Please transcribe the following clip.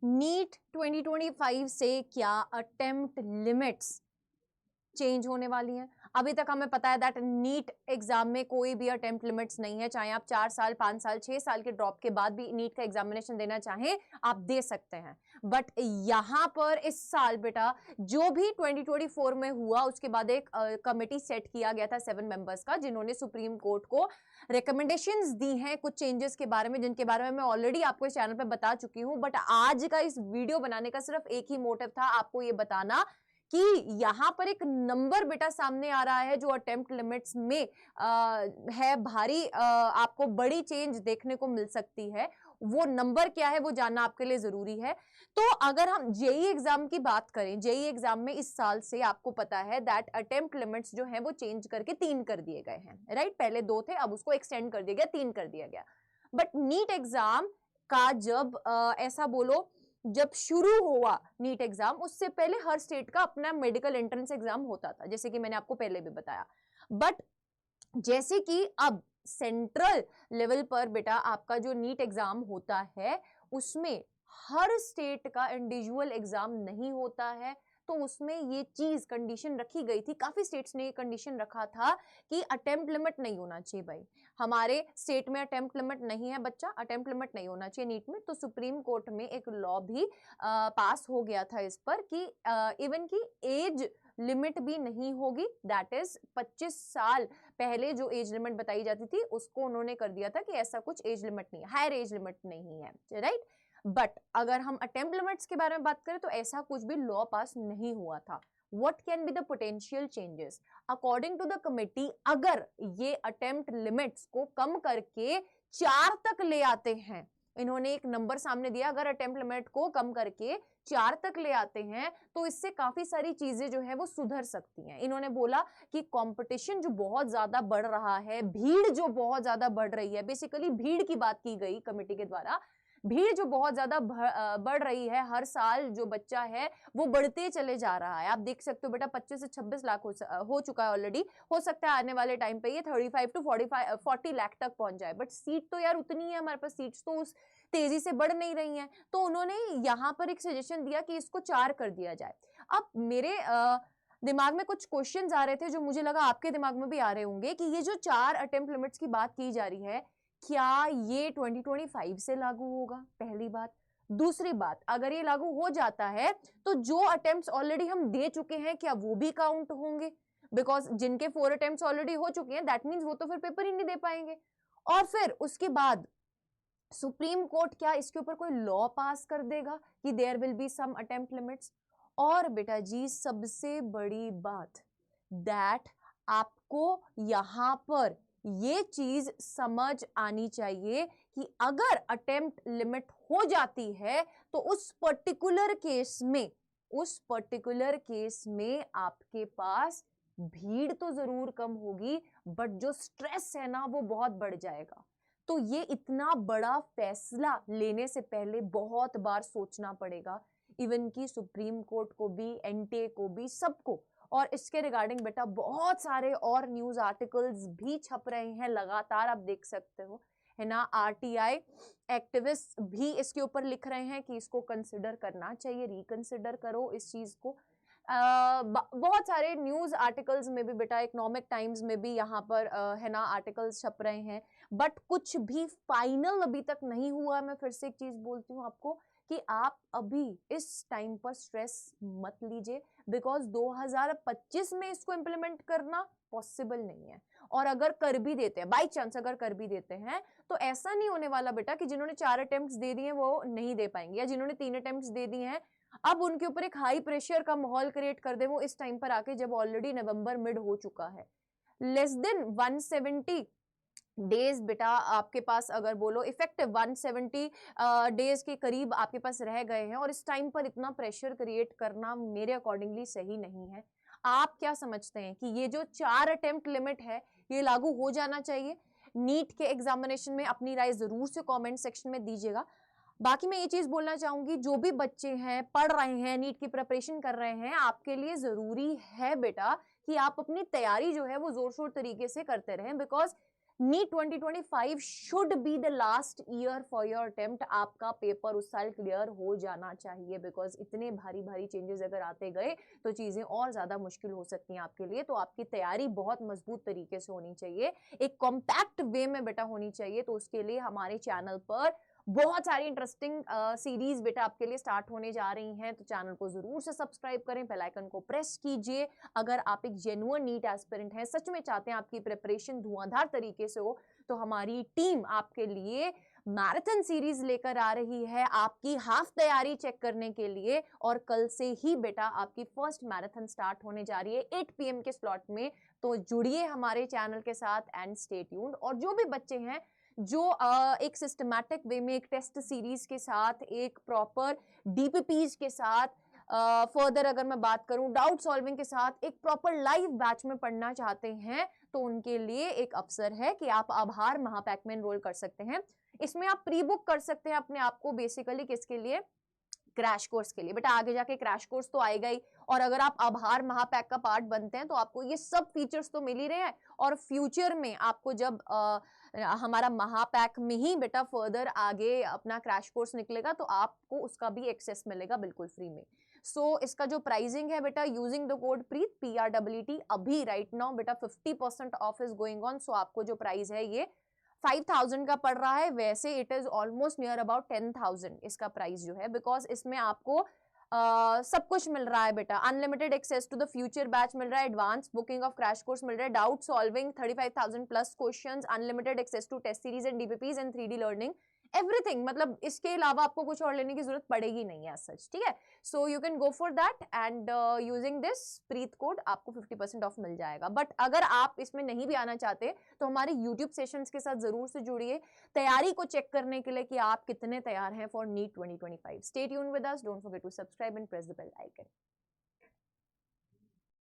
NEET 2025 से क्या attempt limits change होने वाली हैं? अभी तक हमें पता है दैट नीट एग्जाम में कोई भी अटेम्प्ट लिमिट्स नहीं है, चाहे आप 4 साल 5 साल 6 साल के ड्रॉप के बाद भी नीट का एग्जामिनेशन देना चाहें आप दे सकते हैं। बट यहां पर इस साल बेटा जो भी 2024 में हुआ उसके बाद एक कमेटी सेट किया गया था 7 मेंबर्स का, जिन्होंने सुप्रीम कोर्ट को रिकमेंडेशंस दी हैं कुछ चेंजेस के बारे में, जिनके बारे में मैं ऑलरेडी आपको इस चैनल पे बता चुकी हूं। बट आज का इस वीडियो बनाने का सिर्फ एक ही मोटिव था, आपको ये बताना कि यहां पर एक नंबर बेटा सामने आ रहा है जो अटेम्प्ट लिमिट्स में है भारी, आपको बड़ी चेंज देखने को मिल सकती है। वो नंबर क्या है वो जानना आपके लिए जरूरी है। तो अगर हम जेई एग्जाम की बात करें, जेई एग्जाम में इस साल से आपको पता है दैट अटेम्प्ट लिमिट्स जो है वो चेंज करके 3 कर दिए गए हैं, राइट? पहले 2 थे, अब उसको एक्सटेंड कर दिया गया, 3 कर दिया गया। बट नीट एग्जाम का जब ऐसा बोलो जब शुरू हुआ नीट एग्जाम, उससे पहले हर स्टेट का अपना मेडिकल एंट्रेंस एग्जाम होता था, जैसे कि मैंने आपको पहले भी बताया। बट जैसे कि अब सेंट्रल लेवल पर बेटा आपका जो नीट एग्जाम होता है उसमें हर स्टेट का इंडिविजुअल एग्जाम नहीं होता है, तो उसमें ये चीज कंडीशन रखी गई थी, काफी स्टेट्स ने ये कंडीशन रखा था कि अटेम्प्ट लिमिट नहीं होना चाहिए। भाई हमारे स्टेट में अटेम्प्ट लिमिट नहीं है बच्चा, अटेम्प्ट लिमिट नहीं होना चाहिए नीट में। तो सुप्रीम कोर्ट में एक लॉ भी पास हो गया था इस पर कि इवन की एज लिमिट भी नहीं होगी, दैट इज 25 साल पहले जो एज लिमिट बताई जाती थी उसको उन्होंने कर दिया था कि ऐसा कुछ एज लिमिट नहीं है, हायर एज लिमिट नहीं है, राइट? बट अगर हम अटेम्प्ट लिमिट्स के बारे में बात करें तो ऐसा कुछ भी लॉ पास नहीं हुआ था। What can be the potential changes? According to the committee, अगर ये अटेम्प्ट लिमिट्स को कम करके 4 तक ले आते हैं, इन्होंने एक नंबर सामने दिया, अगर अटेम्प्ट लिमिट को कम करके 4 तक ले आते हैं तो इससे काफी सारी चीजें जो है वो सुधर सकती हैं। इन्होंने बोला कि कंपटीशन जो बहुत ज्यादा बढ़ रहा है, भीड़ जो बहुत ज्यादा बढ़ रही है, बेसिकली भीड़ की बात की गई कमेटी के द्वारा, भीड़ जो बहुत ज्यादा बढ़ रही है, हर साल जो बच्चा है वो बढ़ते चले जा रहा है। आप देख सकते हो बेटा 25 से 26 लाख हो चुका है ऑलरेडी, हो सकता है आने वाले टाइम पे ये 35 टू 40 लाख तक पहुंच जाए। बट सीट तो यार उतनी है हमारे पास, सीट्स तो उस तेजी से बढ़ नहीं रही हैं। तो उन्होंने यहां पर एक सजेशन दिया कि इसको 4 कर दिया जाए। अब मेरे दिमाग में कुछ क्वेश्चंस आ रहे थे जो मुझे लगा आपके दिमाग में भी आ रहे होंगे कि ये जो 4 अटेम्प्ट लिमिट्स की बात की जा रही है, क्या ये 2025 से लागू होगा? पहली बात। दूसरी बात, अगर ये लागू हो जाता है तो जो अटेम्प्ट्स ऑलरेडी हम दे चुके हैं क्या वो भी काउंट होंगे? बिकॉज जिनके 4 अटेम्प्ट्स ऑलरेडी हो चुके हैं दैट मींस वो तो फिर पेपर ही नहीं दे पाएंगे। और फिर उसके बाद सुप्रीम कोर्ट क्या इसके ऊपर कोई लॉ पास कर देगा कि there will be some attempt limits? और बेटा जी सबसे बड़ी बात दैट आपको यहां पर ये चीज समझ आनी चाहिए कि अगर अटेम्प्ट लिमिट हो जाती है तो उस पर्टिकुलर केस में आपके पास भीड़ तो जरूर कम होगी बट जो स्ट्रेस है ना वो बहुत बढ़ जाएगा। तो ये इतना बड़ा फैसला लेने से पहले बहुत बार सोचना पड़ेगा, इवन की सुप्रीम कोर्ट को भी, एनटीए को भी, सबको। और इसके रिगार्डिंग बेटा बहुत सारे और न्यूज आर्टिकल्स भी छप रहे हैं लगातार, आप देख सकते हो, है ना। आरटीआई एक्टिविस्ट भी इसके ऊपर लिख रहे हैं कि इसको कंसिडर करना चाहिए, रिकंसिडर करो इस चीज को। बहुत सारे न्यूज आर्टिकल्स में भी बेटा, इकोनॉमिक टाइम्स में भी यहाँ पर है ना आर्टिकल्स छप रहे हैं, बट कुछ भी फाइनल अभी तक नहीं हुआ। मैं फिर से एक चीज बोलती हूँ आपको कि आप अभी इस टाइम पर स्ट्रेस मत लीजिए, बिकॉज 2025 में इसको इंप्लीमेंट करना पॉसिबल नहीं है। और अगर कर भी देते हैं, बाई चांस अगर कर भी देते हैं, तो ऐसा नहीं होने वाला बेटा कि जिन्होंने 4 अटेम्प्ट्स दे दिए वो नहीं दे पाएंगे, या जिन्होंने 3 अटेम्प्ट्स दे दिए हैं अब उनके ऊपर एक हाई प्रेशर का माहौल क्रिएट कर दे वो इस टाइम पर आके, जब ऑलरेडी नवंबर मिड हो चुका है। लेस देन 170 डेज बेटा आपके पास, अगर बोलो इफेक्टिव 170 डेज के करीब आपके पास रह गए हैं, और इस टाइम पर इतना प्रेशर क्रिएट करना मेरे अकॉर्डिंगली सही नहीं है। आप क्या समझते हैं कि ये जो 4 अटेम्प्ट लिमिट है ये लागू हो जाना चाहिए नीट के एग्जामिनेशन में? अपनी राय जरूर से कमेंट सेक्शन में दीजिएगा। बाकी मैं ये चीज बोलना चाहूंगी, जो भी बच्चे हैं, पढ़ रहे हैं, नीट की प्रिपरेशन कर रहे हैं, आपके लिए जरूरी है बेटा कि आप अपनी तैयारी जो है वो जोर शोर तरीके से करते रहें, because NEET 2025 should be the last year for your attempt. आपका पेपर उस साल क्लियर हो जाना चाहिए, बिकॉज इतने भारी भारी चेंजेस अगर आते गए तो चीजें और ज्यादा मुश्किल हो सकती हैं आपके लिए। तो आपकी तैयारी बहुत मजबूत तरीके से होनी चाहिए, एक कॉम्पैक्ट वे में बेटा होनी चाहिए। तो उसके लिए हमारे चैनल पर बहुत सारी इंटरेस्टिंग सीरीज बेटा आपके लिए स्टार्ट होने जा रही हैं। तो चैनल को जरूर से सब्सक्राइब करें, बेल आइकन को प्रेस कीजिए। अगर आप एक जेन्युइन नीट एस्पिरेंट हैं, सच में चाहते हैं आपकी प्रिपरेशन धुआंधार तरीके से हो, तो हमारी टीम आपके लिए मैराथन सीरीज लेकर आ रही है आपकी हाफ तैयारी चेक करने के लिए। और कल से ही बेटा आपकी फर्स्ट मैराथन स्टार्ट होने जा रही है 8 PM के स्लॉट में। तो जुड़िए हमारे चैनल के साथ एंड स्टे ट्यून्ड। और जो भी बच्चे हैं जो एक सिस्टमैटिक वे में, एक टेस्ट सीरीज के साथ, एक प्रॉपर डीपीपीज के साथ, फर्दर अगर मैं बात करूं डाउट सॉल्विंग के साथ, एक प्रॉपर लाइव बैच में पढ़ना चाहते हैं, तो उनके लिए एक अवसर है कि आप आभार महापैक में एनरोल कर सकते हैं। इसमें आप प्री बुक कर सकते हैं अपने आप को, बेसिकली किसके लिए, क्रैश कोर्स के लिए। बेटा आगे जाके क्रैश कोर्स तो आएगा ही, और अगर आप आभार महापैक का पार्ट बनते हैं तो आपको ये सब फीचर्स तो मिल ही रहे हैं। और फ्यूचर में आपको जब हमारा महापैक में ही बेटा फर्दर आगे अपना क्रैश कोर्स निकलेगा, तो आपको उसका भी एक्सेस मिलेगा बिल्कुल फ्री में। सो इसका जो प्राइसिंग है बेटा, using the code Preet PREET, अभी राइट नाउ बेटा 50% ऑफ इज गोइंग ऑन। सो आपको जो प्राइस है ये 5,000 का पड़ रहा है, वैसे it is almost near about 10,000 इसका प्राइस जो है, बिकॉज इसमें आपको सब कुछ मिल रहा है बेटा। Unlimited access to the future batch मिल रहा है, advance booking of crash course मिल रहा है, doubt solving 35,000 plus questions, unlimited access to test series and DPPs and 3D learning, everything. मतलब इसके अलावा आपको कुछ और लेने की जरूरत पड़ेगी नहीं है सच, ठीक है। So you can go for that and using this Preet code आपको 50% ऑफ मिल जाएगा। बट अगर आप इसमें नहीं भी आना चाहते तो हमारे यूट्यूब सेशंस के साथ जरूर से जुड़िए, तैयारी को चेक करने के लिए कि आप कितने तैयार हैं for NEET 2025। Stay tuned with us, don't forget to subscribe and press the bell icon.